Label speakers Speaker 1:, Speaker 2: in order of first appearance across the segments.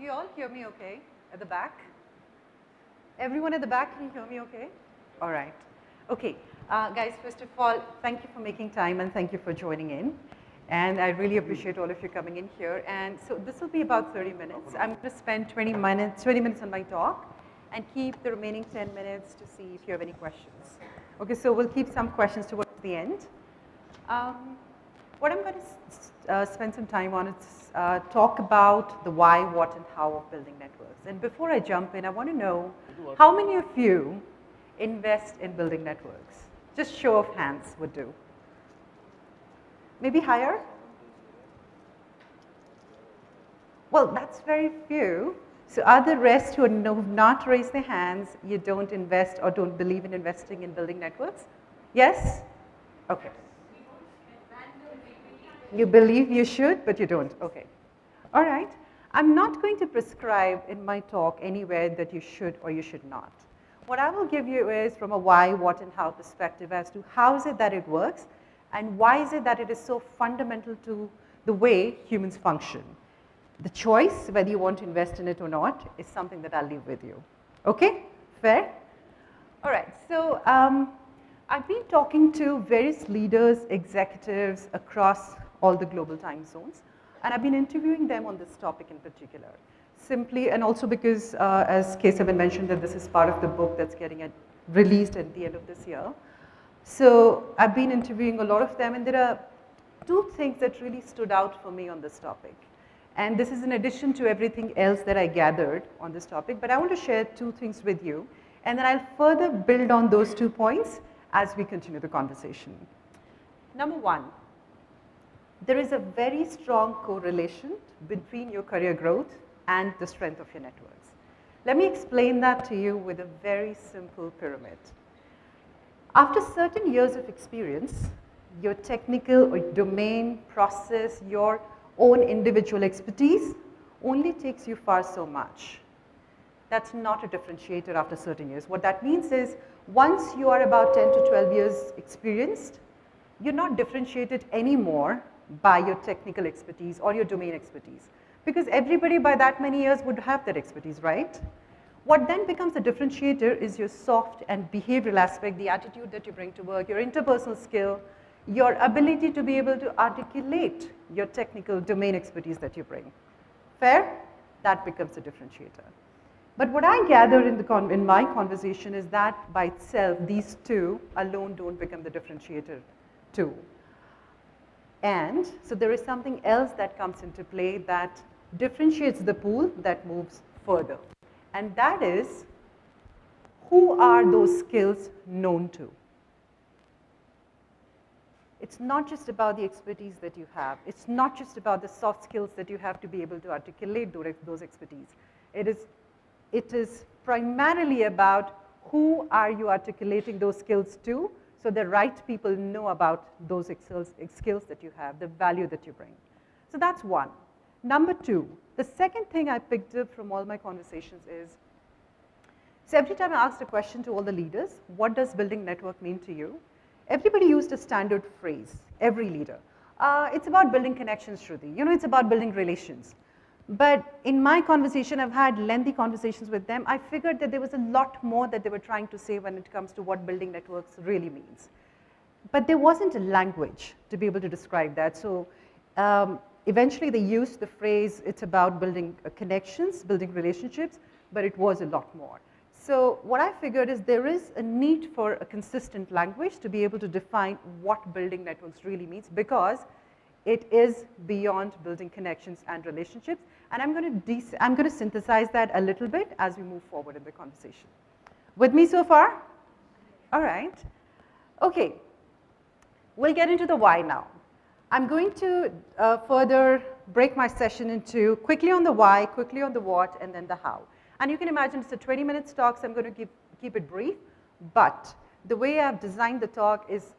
Speaker 1: you all hear me okay at the back? Everyone at the back, can you hear me okay? All right. Okay. Guys, first of all, thank you for making time and thank you for joining in. And I really appreciate all of you coming in here. And so this will be about 30 minutes. I'm going to spend 20 minutes on my talk and keep the remaining 10 minutes to see if you have any questions. Okay, so we'll keep some questions towards the end. What I'm going to spend some time on is talk about the why, what, and how of building networks. And before I jump in, I want to know how many of you invest in building networks? Just show of hands would do. Maybe higher? Well, that's very few. So are the rest who have not raised their hands, you don't invest or don't believe in investing in building networks? Yes? Okay. You believe you should, but you don't. Okay. All right. I'm not going to prescribe in my talk anywhere that you should or you should not. What I will give you is from a why, what, and how perspective as to how is it that it works and why is it that it is so fundamental to the way humans function. The choice, whether you want to invest in it or not, is something that I'll leave with you. Okay? Fair? All right. So I've been talking to various leaders, executives across all the global time zones, and I've been interviewing them on this topic in particular. Simply, and also because, as K7 mentioned, that this is part of the book that's getting released at the end of this year. So I've been interviewing a lot of them, and there are two things that really stood out for me on this topic. And this is in addition to everything else that I gathered on this topic, but I want to share two things with you, and then I'll further build on those 2 points as we continue the conversation. Number one, there is a very strong correlation between your career growth and the strength of your networks. Let me explain that to you with a very simple pyramid. After certain years of experience, your technical or domain, process, your own individual expertise only takes you far so much. That's not a differentiator after certain years. What that means is once you are about 10 to 12 years experienced, you're not differentiated anymore by your technical expertise or your domain expertise. Because everybody by that many years would have that expertise, right? What then becomes a differentiator is your soft and behavioral aspect, the attitude that you bring to work, your interpersonal skill, your ability to be able to articulate your technical domain expertise that you bring. Fair? That becomes a differentiator. But what I gather in my conversation is that by itself, these two alone don't become the differentiator too. And so there is something else that comes into play that differentiates the pool that moves further. And that is, who are those skills known to? It's not just about the expertise that you have. It's not just about the soft skills that you have to be able to articulate those expertise. It is primarily about who are you articulating those skills to, so the right people know about those skills that you have, the value that you bring. So that's one. Number two, the second thing I picked up from all my conversations is, so every time I asked a question to all the leaders, what does building network mean to you? Everybody used a standard phrase, every leader. It's about building connections, Shruti. You know, it's about building relations. But in my conversation, I've had lengthy conversations with them. I figured that there was a lot more that they were trying to say when it comes to what building networks really means. But there wasn't a language to be able to describe that. So eventually they used the phrase, it's about building connections, building relationships, but it was a lot more. So what I figured is there is a need for a consistent language to be able to define what building networks really means, because it is beyond building connections and relationships. And I'm going to synthesize that a little bit as we move forward in the conversation. With me so far? All right. Okay. We'll get into the why now. I'm going to further break my session into quickly on the why, quickly on the what, and then the how. And you can imagine it's a 20-minute talk, so I'm going to keep it brief. But the way I've designed the talk is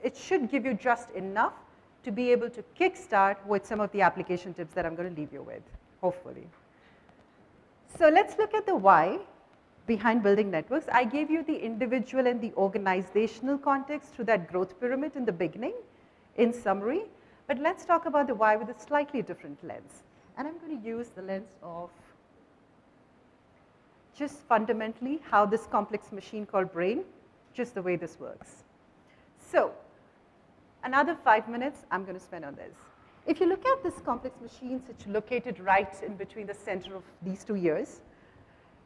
Speaker 1: it should give you just enough to be able to kickstart with some of the application tips that I'm going to leave you with, hopefully. So let's look at the why behind building networks. I gave you the individual and the organizational context through that growth pyramid in the beginning, in summary. But let's talk about the why with a slightly different lens. And I'm going to use the lens of just fundamentally how this complex machine called brain, just the way this works. So another 5 minutes I'm going to spend on this. If you look at this complex machine, which is located right in between the center of these two ears,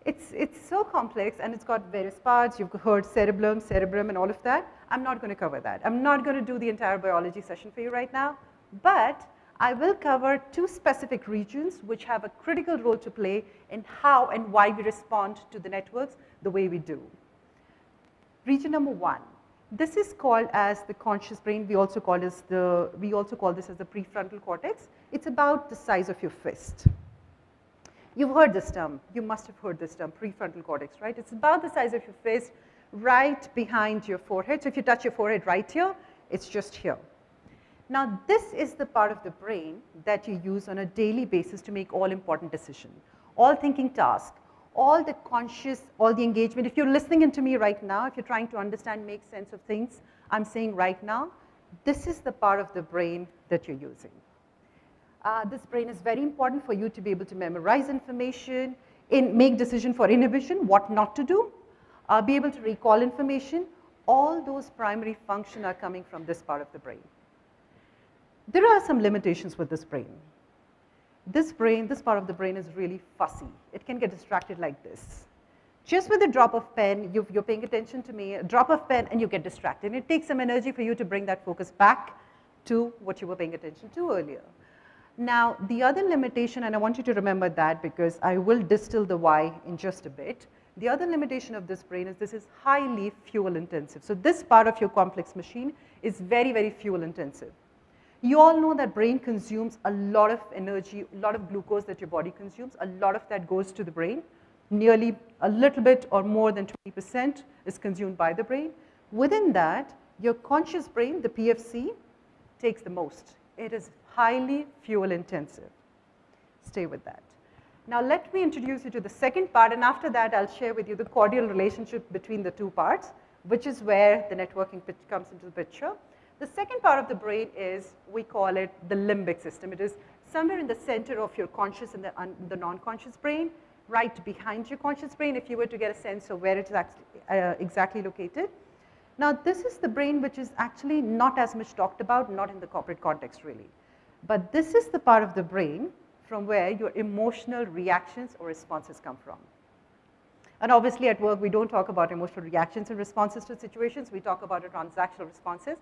Speaker 1: it's so complex and it's got various parts. You've heard cerebellum, cerebrum, and all of that. I'm not going to cover that. I'm not going to do the entire biology session for you right now, but I will cover two specific regions which have a critical role to play in how and why we respond to the networks the way we do. Region number one. This is called as the conscious brain. We also call this as the prefrontal cortex. It's about the size of your fist. You've heard this term. You must have heard this term, prefrontal cortex, right? It's about the size of your fist, right behind your forehead. So if you touch your forehead right here, it's just here. Now, this is the part of the brain that you use on a daily basis to make all important decisions, all thinking tasks, all the conscious, all the engagement. If you're listening into me right now, if you're trying to understand, make sense of things I'm saying right now, this is the part of the brain that you're using. This brain is very important for you to be able to memorize information, make decision for inhibition, what not to do, be able to recall information. All those primary functions are coming from this part of the brain. There are some limitations with this brain. This part of the brain is really fussy. It can get distracted like this. Just with a drop of pen, you're paying attention to me, a drop of pen and you get distracted. And it takes some energy for you to bring that focus back to what you were paying attention to earlier. Now, the other limitation, and I want you to remember that because I will distill the why in just a bit. The other limitation of this brain is this is highly fuel intensive. So this part of your complex machine is very, very fuel intensive. You all know that brain consumes a lot of energy, a lot of glucose that your body consumes. A lot of that goes to the brain. Nearly a little bit or more than 20% is consumed by the brain. Within that, your conscious brain, the PFC, takes the most. It is highly fuel intensive. Stay with that. Now let me introduce you to the second part, and after that I'll share with you the cordial relationship between the two parts, which is where the networking comes into the picture. The second part of the brain is, we call it the limbic system. It is somewhere in the center of your conscious and the non-conscious brain, right behind your conscious brain, if you were to get a sense of where it is exactly located. Now, this is the brain which is actually not as much talked about, not in the corporate context really. But this is the part of the brain from where your emotional reactions or responses come from. And obviously at work, we don't talk about emotional reactions and responses to situations. We talk about transactional responses.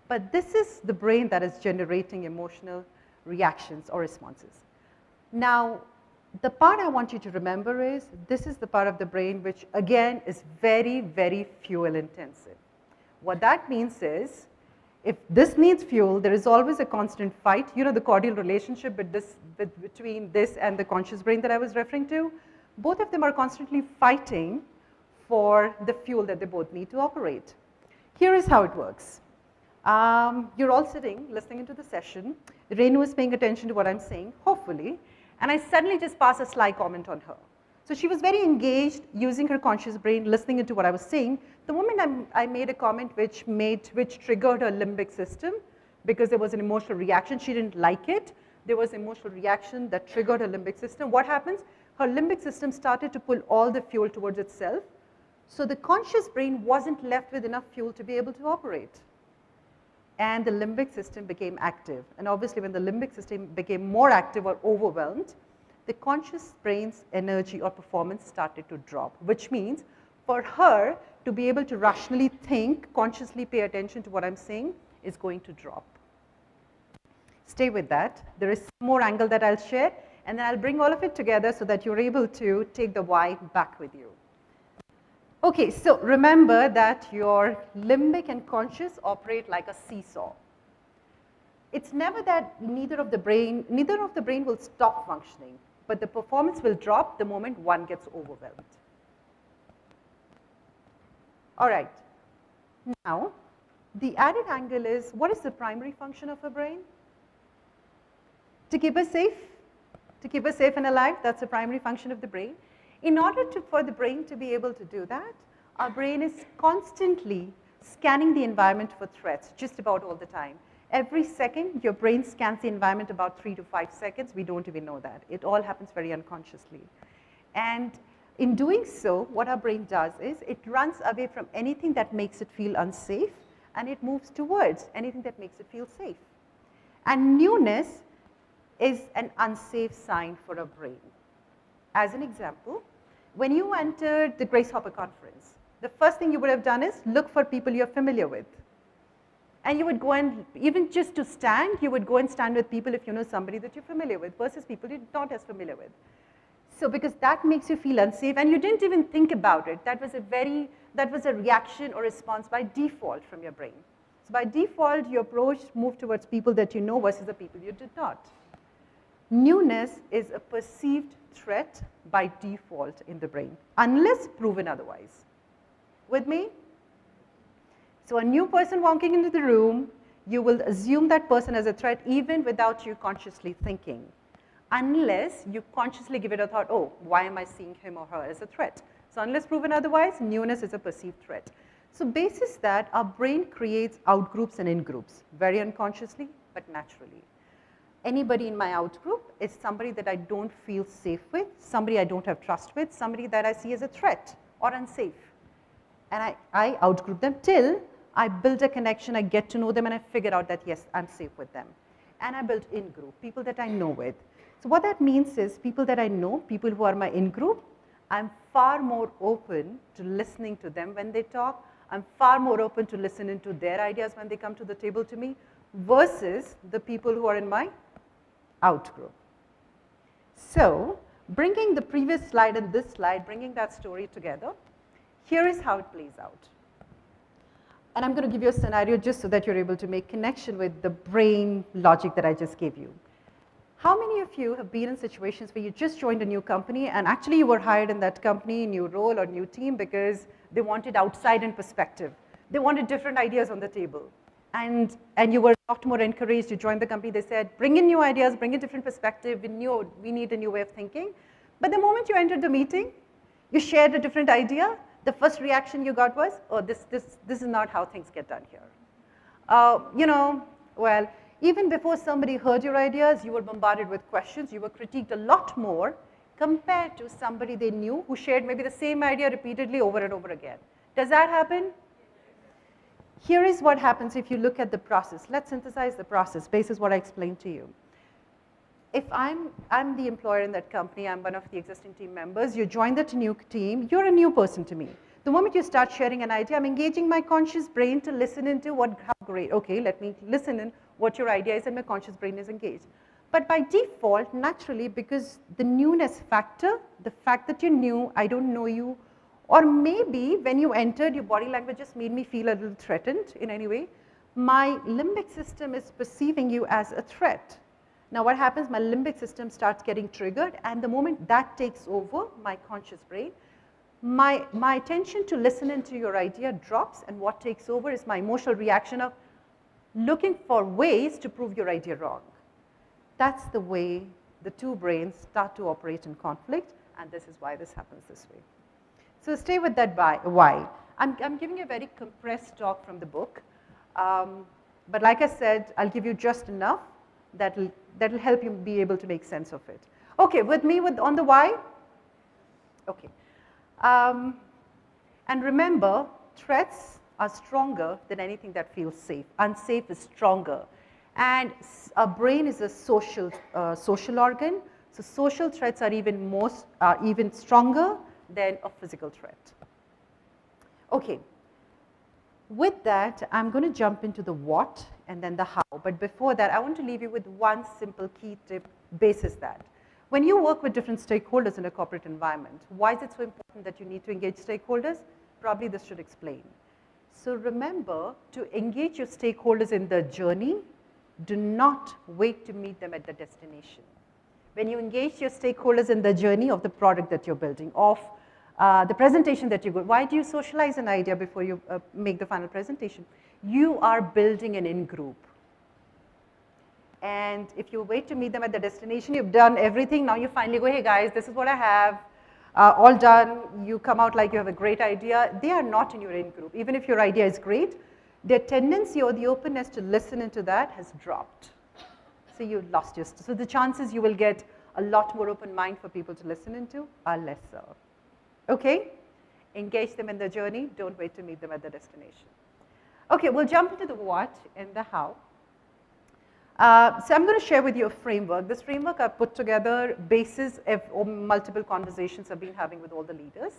Speaker 1: But this is the brain that is generating emotional reactions or responses. Now, the part I want you to remember is, this is the part of the brain which, again, is very, very fuel intensive. What that means is, if this needs fuel, there is always a constant fight. You know the cordial relationship between this and the conscious brain that I was referring to? Both of them are constantly fighting for the fuel that they both need to operate. Here is how it works. You're all sitting, listening into the session. Renu is paying attention to what I'm saying, hopefully, and I suddenly just pass a sly comment on her. So she was very engaged, using her conscious brain, listening into what I was saying. The moment I made a comment which triggered her limbic system, because there was an emotional reaction, she didn't like it. There was an emotional reaction that triggered her limbic system. What happens? Her limbic system started to pull all the fuel towards itself. So the conscious brain wasn't left with enough fuel to be able to operate. And the limbic system became active. And obviously when the limbic system became more active or overwhelmed, the conscious brain's energy or performance started to drop, which means for her to be able to rationally think, consciously pay attention to what I'm saying, is going to drop. Stay with that. There is some more angle that I'll share, and then I'll bring all of it together so that you're able to take the why back with you. Okay, so remember that your limbic and conscious operate like a seesaw. It's never that neither of the brain will stop functioning, but the performance will drop the moment one gets overwhelmed. All right, now the added angle is, what is the primary function of a brain? To keep us safe and alive, that's the primary function of the brain. In order for the brain to be able to do that, our brain is constantly scanning the environment for threats, just about all the time. Every second, your brain scans the environment about 3 to 5 seconds. We don't even know that. It all happens very unconsciously. And In doing so, what our brain does is it runs away from anything that makes it feel unsafe, and it moves towards anything that makes it feel safe. And newness is an unsafe sign for a brain. As an example, when you entered the Grace Hopper conference, the first thing you would have done is look for people you're familiar with. And you would go and, even just to stand, you would go and stand with people if you know somebody that you're familiar with versus people you're not as familiar with. So because that makes you feel unsafe, and you didn't even think about it, that was a reaction or response by default from your brain. So by default, your approach moved towards people that you know versus the people you did not. Newness is a perceived threat by default in the brain, unless proven otherwise. With me? So a new person walking into the room, you will assume that person as a threat even without you consciously thinking, unless you consciously give it a thought, oh, why am I seeing him or her as a threat? So unless proven otherwise, newness is a perceived threat. So basis that, our brain creates out-groups and in-groups, very unconsciously, but naturally. Anybody in my out-group is somebody that I don't feel safe with, somebody I don't have trust with, somebody that I see as a threat or unsafe. And I out-group them till I build a connection, I get to know them, and I figure out that, yes, I'm safe with them. And I build in-group, people that I know with. So what that means is people that I know, people who are my in-group, I'm far more open to listening to them when they talk. I'm far more open to listening to their ideas when they come to the table to me versus the people who are in my out-group. So bringing the previous slide and this slide, bringing that story together, here is how it plays out. And I'm going to give you a scenario just so that you're able to make connection with the brain logic that I just gave you. How many of you have been in situations where you just joined a new company and actually you were hired in that company, new role or new team because they wanted outside-in perspective. They wanted different ideas on the table. And you were a lot more encouraged to join the company. They said, bring in new ideas, bring in different perspective. We need a new way of thinking. But the moment you entered the meeting, you shared a different idea. The first reaction you got was, oh, this is not how things get done here. Well, even before somebody heard your ideas, you were bombarded with questions. You were critiqued a lot more compared to somebody they knew who shared maybe the same idea repeatedly over and over again. Does that happen? Here is what happens if you look at the process. Let's synthesize the process based on what I explained to you. If I'm the employer in that company, I'm one of the existing team members, you join that new team, you're a new person to me. The moment you start sharing an idea, I'm engaging my conscious brain to listen into how great, okay, let me listen in what your idea is, and my conscious brain is engaged. But by default, naturally, because the newness factor, the fact that you're new, I don't know you, or maybe when you entered, your body language just made me feel a little threatened in any way, my limbic system is perceiving you as a threat. Now what happens, my limbic system starts getting triggered, and the moment that takes over my conscious brain, my attention to listen into your idea drops, and what takes over is my emotional reaction of looking for ways to prove your idea wrong. That's the way the two brains start to operate in conflict, and this is why this happens this way. So stay with that why. I'm giving you a very compressed talk from the book, but like I said, I'll give you just enough that'll help you be able to make sense of it. Okay, with me on the why? Okay. And remember, threats are stronger than anything that feels safe. Unsafe is stronger. And our brain is a social organ, so social threats are even stronger than a physical threat. Okay. With that, I'm going to jump into the what and then the how. But before that, I want to leave you with one simple key tip, basis that. When you work with different stakeholders in a corporate environment, why is it so important that you need to engage stakeholders? Probably this should explain. So remember to engage your stakeholders in the journey. Do not wait to meet them at the destination. When you engage your stakeholders in the journey of the product that you're building, of the presentation that you go, why do you socialize an idea before you make the final presentation? You are building an in-group. And if you wait to meet them at the destination, you've done everything, now you finally go, hey guys, this is what I have, all done, you come out like you have a great idea. They are not in your in-group. Even if your idea is great, their tendency or the openness to listen into that has dropped. So you lost your, so the chances you will get a lot more open mind for people to listen into are lesser. Okay? Engage them in the journey. Don't wait to meet them at the destination. Okay, we'll jump into the what and the how. So I'm going to share with you a framework. This framework I've put together basis of multiple conversations I've been having with all the leaders.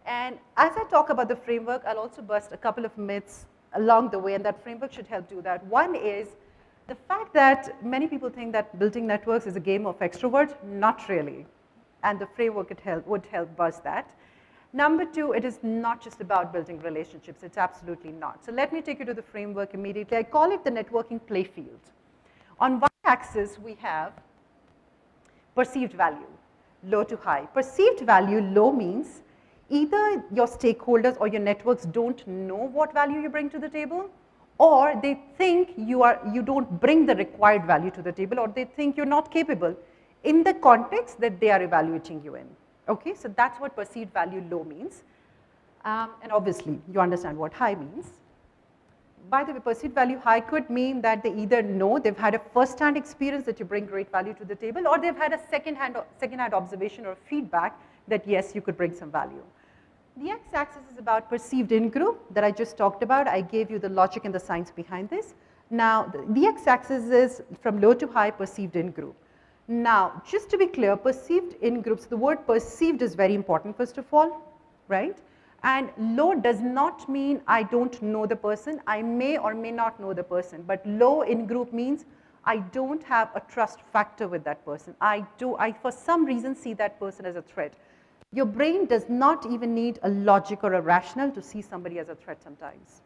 Speaker 1: And as I talk about the framework, I'll also bust a couple of myths along the way, and that framework should help do that. One is the fact that many people think that building networks is a game of extroverts. Not really. And the framework would help bust that. Number two, it is not just about building relationships. It's absolutely not. So let me take you to the framework immediately. I call it the networking playfield. On one axis, we have perceived value, low to high. Perceived value, low means either your stakeholders or your networks don't know what value you bring to the table, or they think you don't bring the required value to the table, or they think you're not capable in the context that they are evaluating you in. Okay, so that's what perceived value low means. And obviously, you understand what high means. By the way, perceived value high could mean that they either know, they've had a first-hand experience that you bring great value to the table, or they've had a second-hand observation or feedback that yes, you could bring some value. The x-axis is about perceived in-group that I just talked about. I gave you the logic and the science behind this. Now, the x-axis is from low to high perceived in-group. Now, just to be clear, perceived in-groups, the word perceived is very important, first of all, right? And low does not mean I don't know the person. I may or may not know the person. But low in-group means I don't have a trust factor with that person. I for some reason see that person as a threat. Your brain does not even need a logic or a rationale to see somebody as a threat sometimes.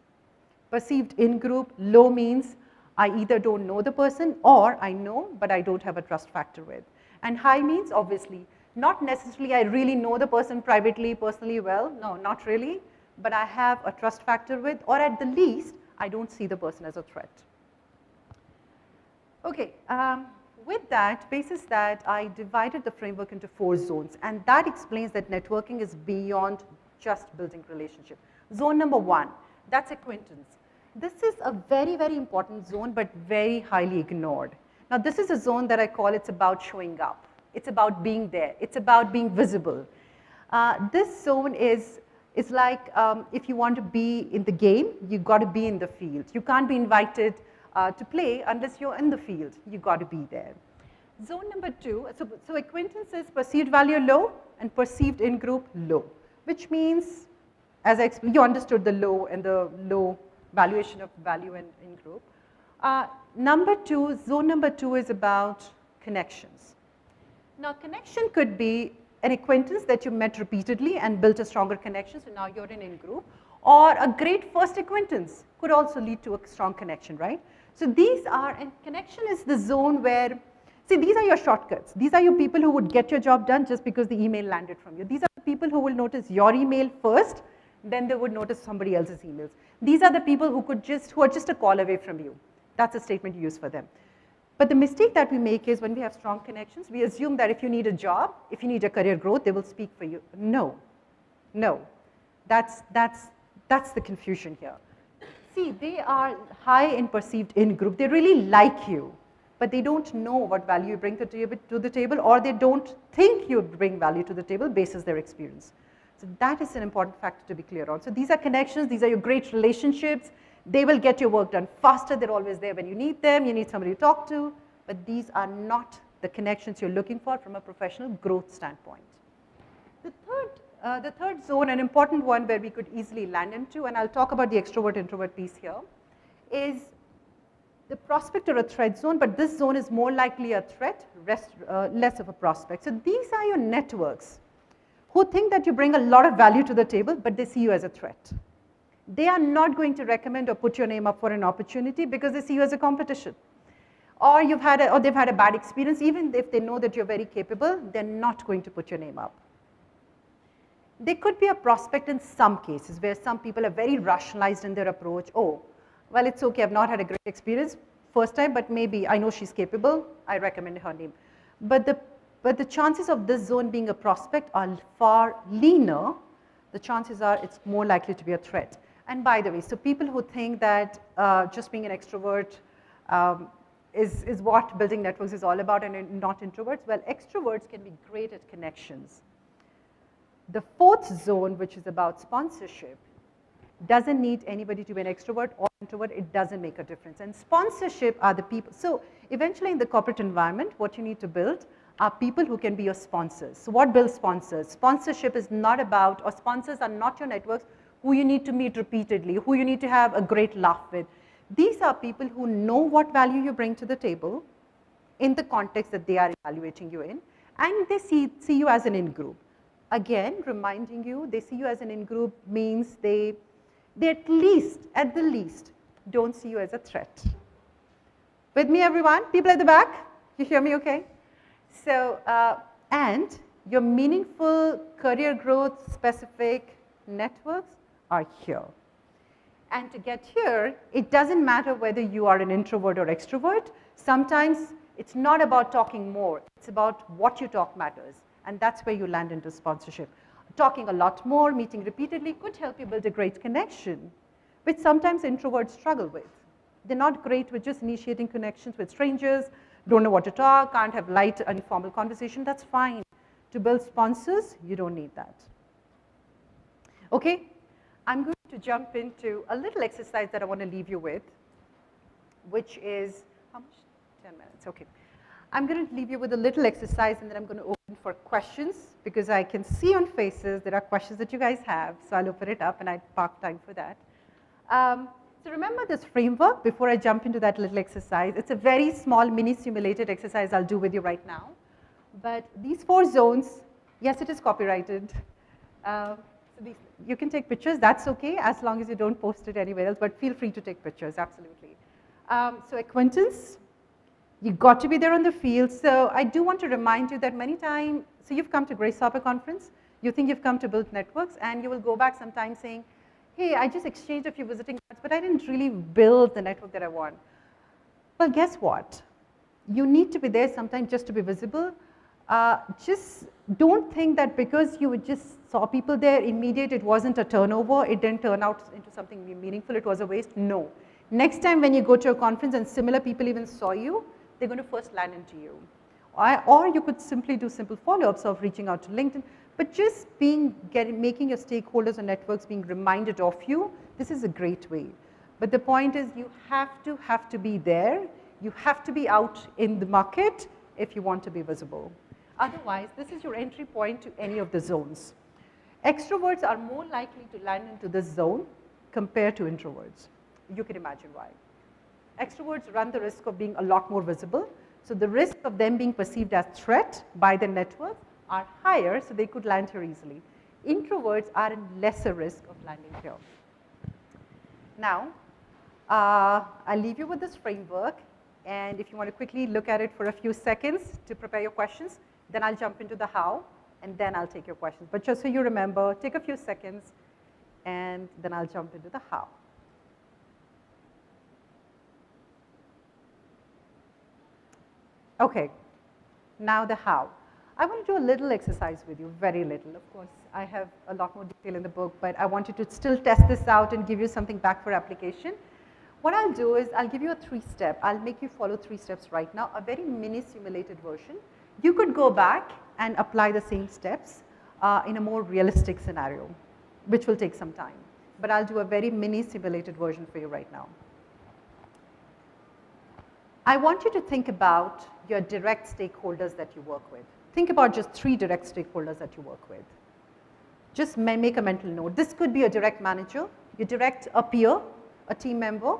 Speaker 1: Perceived in-group, low means I either don't know the person or I know, but I don't have a trust factor with. And high means, obviously, not necessarily I really know the person privately, personally well. No, not really. But I have a trust factor with, or at the least, I don't see the person as a threat. Okay, with that, basis that I divided the framework into 4 zones. And that explains that networking is beyond just building relationship. Zone number 1, that's acquaintance. This is a very, very important zone, but very highly ignored. Now, this is a zone that I call it's about showing up. It's about being there. It's about being visible. This zone is like if you want to be in the game, you've got to be in the field. You can't be invited to play unless you're in the field. You've got to be there. Zone number 2, so acquaintance is perceived value low and perceived in-group low, which means, as I explained, you understood the low and the low valuation of value and in-group. Zone number 2 is about connections. Now, connection could be an acquaintance that you met repeatedly and built a stronger connection, so now you're in-group, or a great first acquaintance could also lead to a strong connection, right? So these are, and connection is the zone where, see, these are your shortcuts. These are your people who would get your job done just because the email landed from you. These are the people who will notice your email first, then they would notice somebody else's emails. These are the people who are just a call away from you. That's a statement you use for them. But the mistake that we make is when we have strong connections, we assume that if you need a job, if you need a career growth, they will speak for you. No, no, that's the confusion here. See, they are high in perceived in-group. They really like you, but they don't know what value you bring to the table, or they don't think you bring value to the table basis their experience. So that is an important factor to be clear on. So these are connections, these are your great relationships. They will get your work done faster. They're always there when you need them. You need somebody to talk to. But these are not the connections you're looking for from a professional growth standpoint. The third zone, an important one where we could easily land into, and I'll talk about the extrovert-introvert piece here, is the prospect or a threat zone, but this zone is more likely a threat, less of a prospect. So these are your networks who think that you bring a lot of value to the table, but they see you as a threat. They are not going to recommend or put your name up for an opportunity because they see you as a competition. Or they've had a bad experience. Even if they know that you're very capable, they're not going to put your name up. They could be a prospect in some cases where some people are very rationalized in their approach. Oh, well, it's okay, I've not had a great experience first time, but maybe I know she's capable, I recommend her name. But the chances of this zone being a prospect are far leaner. The chances are it's more likely to be a threat. And by the way, so people who think that just being an extrovert is what building networks is all about and not introverts, well, extroverts can be great at connections. The fourth zone, which is about sponsorship, doesn't need anybody to be an extrovert or introvert. It doesn't make a difference. And sponsorship are the people. So eventually in the corporate environment, what you need to build are people who can be your sponsors. So what builds sponsors? Sponsorship is not about, or sponsors are not your networks who you need to meet repeatedly, who you need to have a great laugh with. These are people who know what value you bring to the table in the context that they are evaluating you in, and they see you as an in-group. Again, reminding you, they see you as an in-group means they at the least, don't see you as a threat. With me, everyone? People at the back? You hear me okay? So, and your meaningful career growth specific networks are here. And to get here, it doesn't matter whether you are an introvert or extrovert. Sometimes it's not about talking more. It's about what you talk matters. And that's where you land into sponsorship. Talking a lot more, meeting repeatedly could help you build a great connection, which sometimes introverts struggle with. They're not great with just initiating connections with strangers, don't know what to talk, can't have light, informal conversation. That's fine. To build sponsors, you don't need that. Okay, I'm going to jump into a little exercise that I want to leave you with, which is, how much? 10 minutes, okay. I'm going to leave you with a little exercise, and then I'm going to open for questions, because I can see on faces there are questions that you guys have, so I'll open it up and I park time for that. So remember this framework before I jump into that little exercise. It's a very small mini simulated exercise I'll do with you right now. But these 4 zones, yes, it is copyrighted. You can take pictures, that's okay, as long as you don't post it anywhere else, but feel free to take pictures, absolutely. So acquaintance, you got to be there on the field. So I do want to remind you that many times, so you've come to Grasshopper Conference, you think you've come to build networks, and you will go back sometime saying, hey, I just exchanged a few visiting cards, but I didn't really build the network that I want. Well, guess what? You need to be there sometimes just to be visible. Just don't think that because you just saw people there, immediate, it wasn't a turnover, it didn't turn out into something meaningful, it was a waste. No. Next time when you go to a conference and similar people even saw you, they're going to first land into you. Or you could simply do simple follow-ups of reaching out to LinkedIn, but just making your stakeholders and networks being reminded of you, this is a great way. But the point is you have to be there, you have to be out in the market if you want to be visible. Otherwise, this is your entry point to any of the zones. Extroverts are more likely to land into this zone compared to introverts. You can imagine why. Extroverts run the risk of being a lot more visible, so the risk of them being perceived as threat by the network are higher, so they could land here easily. Introverts are in lesser risk of landing here. Now, I'll leave you with this framework, and if you want to quickly look at it for a few seconds to prepare your questions, then I'll jump into the how, and then I'll take your questions. But just so you remember, take a few seconds, and then I'll jump into the how. Okay, now the how. I want to do a little exercise with you, very little. Of course, I have a lot more detail in the book, but I wanted to still test this out and give you something back for application. What I'll do is I'll give you a 3-step. I'll make you follow 3 steps right now, a very mini simulated version. You could go back and apply the same steps in a more realistic scenario, which will take some time. But I'll do a very mini simulated version for you right now. I want you to think about your direct stakeholders that you work with. Think about just 3 direct stakeholders that you work with. Just make a mental note. This could be a direct manager, you direct a peer, a team member.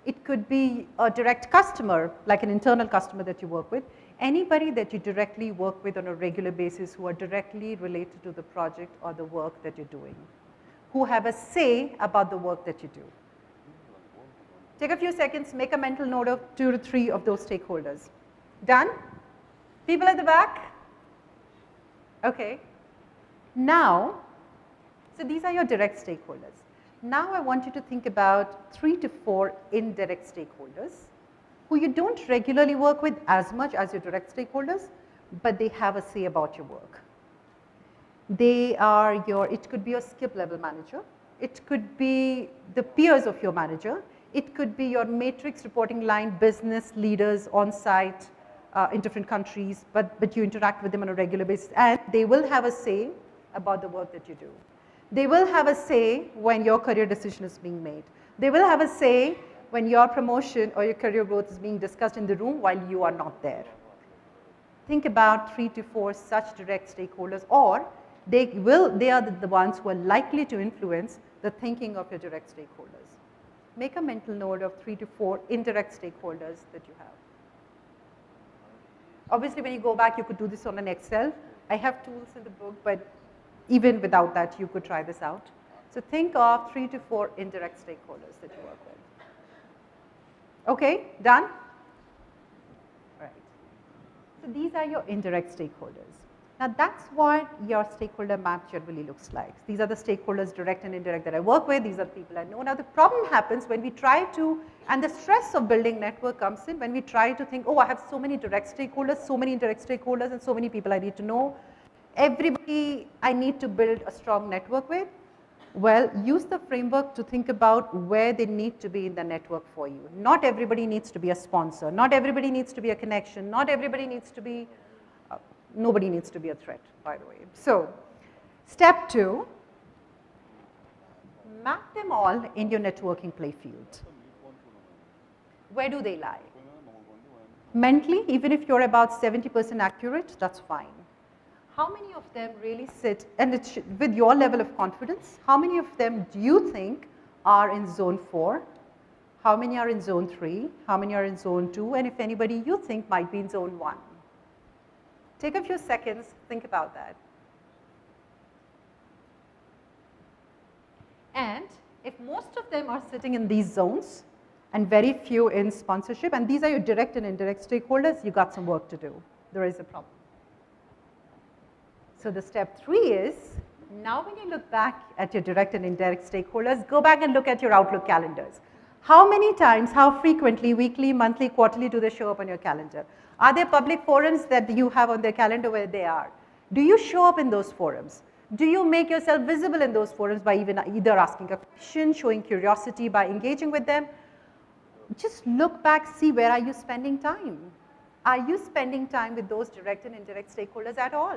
Speaker 1: It could be a direct customer, like an internal customer that you work with. Anybody that you directly work with on a regular basis who are directly related to the project or the work that you're doing, who have a say about the work that you do. Take a few seconds, make a mental note of 2 to 3 of those stakeholders. Done? People at the back? Okay. Now, so these are your direct stakeholders. Now I want you to think about 3 to 4 indirect stakeholders who you don't regularly work with as much as your direct stakeholders, but they have a say about your work. They are it could be your skip level manager, it could be the peers of your manager, it could be your matrix reporting line business leaders on site in different countries, but you interact with them on a regular basis, and they will have a say about the work that you do. They will have a say when your career decision is being made. They will have a say when your promotion or your career growth is being discussed in the room while you are not there. Think about 3 to 4 such direct stakeholders, or they are the ones who are likely to influence the thinking of your direct stakeholders. Make a mental note of 3 to 4 indirect stakeholders that you have. Obviously, when you go back, you could do this on an Excel. I have tools in the book, but even without that, you could try this out. So think of 3 to 4 indirect stakeholders that you work with. Okay, done? Right. So these are your indirect stakeholders. Now that's what your stakeholder map generally looks like. These are the stakeholders, direct and indirect, that I work with. These are the people I know. Now the problem happens when we try to, and the stress of building network comes in when we try to think, oh, I have so many direct stakeholders, so many indirect stakeholders, and so many people I need to know. Everybody I need to build a strong network with. Well, use the framework to think about where they need to be in the network for you. Not everybody needs to be a sponsor. Not everybody needs to be a connection. Not everybody needs to be, nobody needs to be a threat, by the way. So, step 2, map them all in your networking playfield. Where do they lie? Mentally, even if you're about 70% accurate, that's fine. How many of them really sit, and with your level of confidence, how many of them do you think are in zone 4? How many are in zone 3? How many are in zone 2? And if anybody you think might be in zone 1. Take a few seconds, think about that. And if most of them are sitting in these zones and very few in sponsorship, and these are your direct and indirect stakeholders, you got some work to do. There is a problem. So the step 3 is, now when you look back at your direct and indirect stakeholders, go back and look at your Outlook calendars. How many times, how frequently, weekly, monthly, quarterly do they show up on your calendar? Are there public forums that you have on their calendar where they are? Do you show up in those forums? Do you make yourself visible in those forums by either asking a question, showing curiosity by engaging with them? Just look back, see where are you spending time? Are you spending time with those direct and indirect stakeholders at all?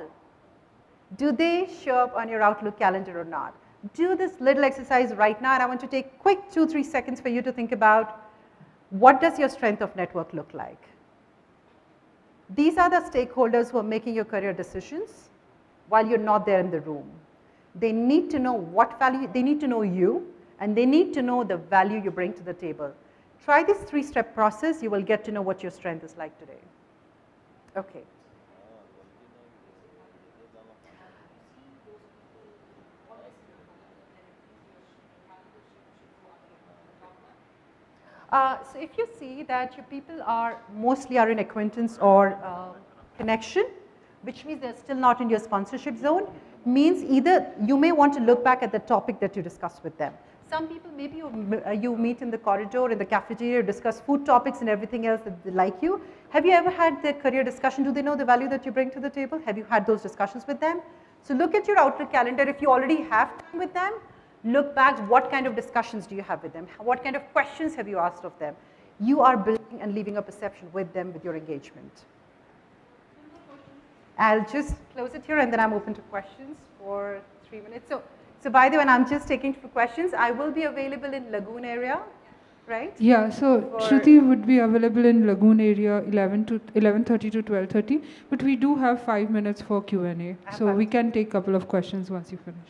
Speaker 1: Do they show up on your Outlook calendar or not? Do this little exercise right now, and I want to take quick 2-3 seconds for you to think about what does your strength of network look like? These are the stakeholders who are making your career decisions while you're not there in the room. They need to know what value, they need to know you, and they need to know the value you bring to the table. Try this 3-step process, you will get to know what your strength is like today. Okay. So if you see that your people are mostly are in acquaintance or connection, which means they're still not in your sponsorship zone, means either you may want to look back at the topic that you discussed with them. Some people, maybe you meet in the corridor, in the cafeteria, discuss food topics and everything else that they like you. Have you ever had their career discussion? Do they know the value that you bring to the table? Have you had those discussions with them? So look at your Outlook calendar. If you already have time with them, look back, what kind of discussions do you have with them? What kind of questions have you asked of them? You are building and leaving a perception with them with your engagement. I'll just close it here and then I'm open to questions for 3 minutes. So by the way, when I'm just taking for questions, I will be available in Lagoon area, right?
Speaker 2: Yeah, so Shruti would be available in Lagoon area 11:30 to 12:30, but we do have 5 minutes for Q&A. So we can take a couple of questions once you finish.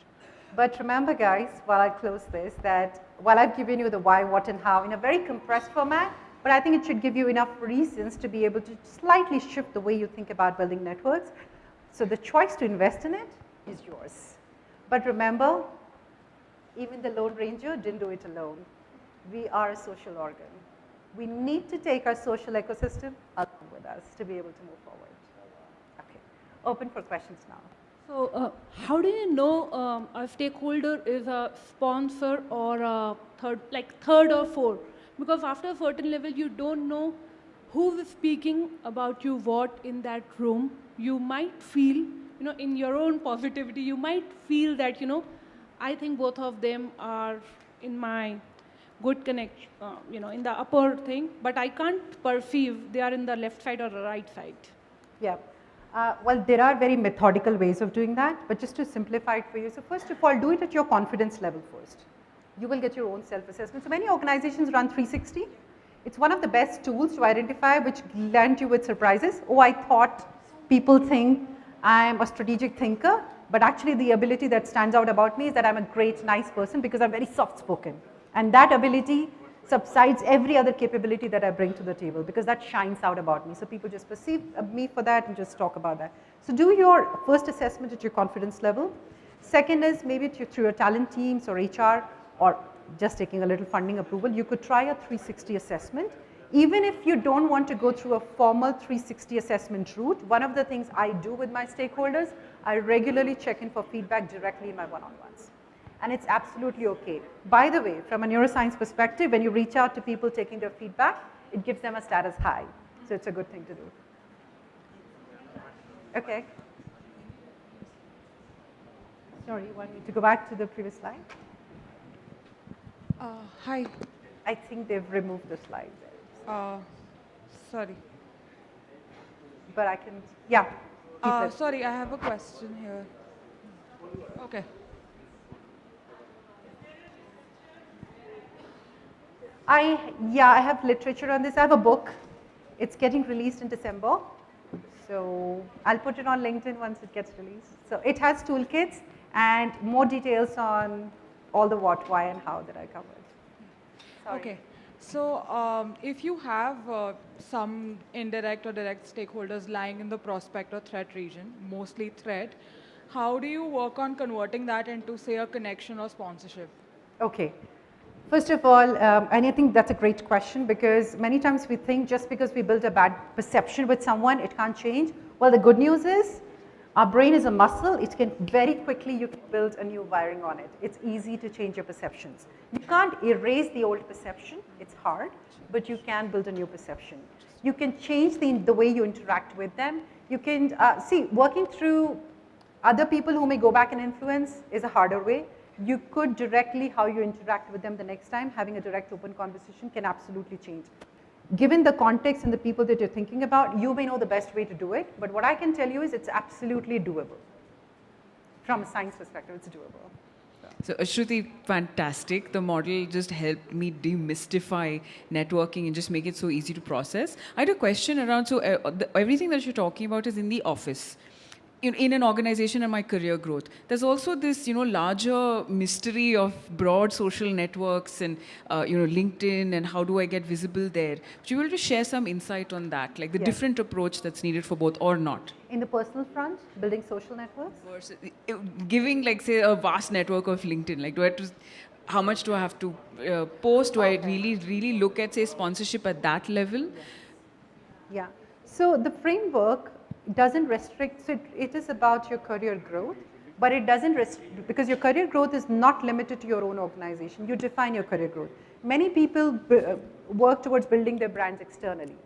Speaker 1: But remember guys, while I close this, that while I've given you the why, what and how in a very compressed format, but I think it should give you enough reasons to be able to slightly shift the way you think about building networks. So the choice to invest in it is yours. But remember, even the Lone Ranger didn't do it alone. We are a social organ. We need to take our social ecosystem along with us to be able to move forward. Okay, open for questions now.
Speaker 3: So how do you know a stakeholder is a sponsor or a third or fourth? Because after a certain level, you don't know who is speaking about you what in that room. You might feel, in your own positivity, you might feel that, I think both of them are in my good connection, in the upper thing, but I can't perceive they are in the left side or the right side.
Speaker 1: Yeah. Well, there are very methodical ways of doing that, but just to simplify it for you. So first of all, do it at your confidence level first. You will get your own self-assessment. So many organizations run 360. It's one of the best tools to identify which land you with surprises. Oh, I thought people think I'm a strategic thinker, but actually the ability that stands out about me is that I'm a great, nice person because I'm very soft-spoken. And that ability subsides every other capability that I bring to the table because that shines out about me. So people just perceive me for that and just talk about that. So do your first assessment at your confidence level. Second is maybe through your talent teams or HR or just taking a little funding approval, you could try a 360 assessment. Even if you don't want to go through a formal 360 assessment route, one of the things I do with my stakeholders, I regularly check in for feedback directly in my one-on-ones. And it's absolutely okay. By the way, from a neuroscience perspective, when you reach out to people taking their feedback, it gives them a status high. So it's a good thing to do. Okay. Sorry, you want me to go back to the previous slide?
Speaker 4: Hi.
Speaker 1: I think they've removed the slide there.
Speaker 4: Sorry.
Speaker 1: But I can, yeah.
Speaker 4: Sorry, I have a question here. Okay.
Speaker 1: I have literature on this. I have a book. It's getting released in December. So I'll put it on LinkedIn once it gets released. So it has toolkits and more details on all the what, why, and how that I covered. Sorry.
Speaker 4: Okay. So if you have some indirect or direct stakeholders lying in the prospect or threat region, mostly threat, how do you work on converting that into, say, a connection or sponsorship?
Speaker 1: Okay. First of all, and I think that's a great question because many times we think just because we build a bad perception with someone, it can't change. Well, the good news is our brain is a muscle. It can very quickly, you can build a new wiring on it. It's easy to change your perceptions. You can't erase the old perception. It's hard, but you can build a new perception. You can change the way you interact with them. You can, working through other people who may go back and influence is a harder way. You could directly, how you interact with them the next time, having a direct open conversation can absolutely change. Given the context and the people that you're thinking about, you may know the best way to do it, but what I can tell you is it's absolutely doable. From a science perspective, it's doable.
Speaker 5: So Shruti, fantastic. The model just helped me demystify networking and just make it so easy to process. I had a question around, so everything that you're talking about is in the office. In an organization and my career growth. There's also this, larger mystery of broad social networks and, LinkedIn and how do I get visible there. Would you be able to share some insight on that, like the different approach that's needed for both or not?
Speaker 1: In the personal front, building social networks?
Speaker 5: Versus giving, like, say, a vast network of LinkedIn, like, how much do I have to post? Do I really look at, say, sponsorship at that level?
Speaker 1: Yeah. So the framework doesn't restrict, so it is about your career growth, but it doesn't restrict, because your career growth is not limited to your own organization. You define your career growth. Many people work towards building their brands externally.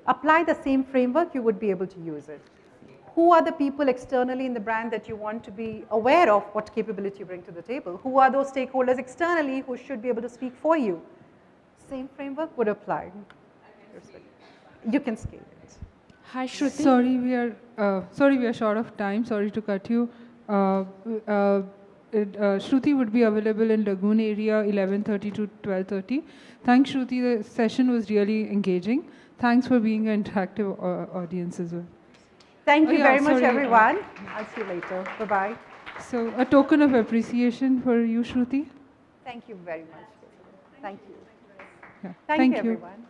Speaker 1: Apply the same framework, you would be able to use it. Who are the people externally in the brand that you want to be aware of what capability you bring to the table? Who are those stakeholders externally who should be able to speak for you? Same framework would apply. You can scale it.
Speaker 3: Hi, Shruti.
Speaker 2: Sorry, we are short of time. Sorry to cut you. Shruti would be available in Lagoon area 11:30 to 12:30. Thanks, Shruti. The session was really engaging. Thanks for being an interactive audience as well.
Speaker 1: Thank you very much, everyone. I'll see you later. Bye-bye.
Speaker 2: So, a token of appreciation for you, Shruti.
Speaker 1: Thank you very much. Thank you.
Speaker 2: Yeah.
Speaker 1: Thank you, everyone.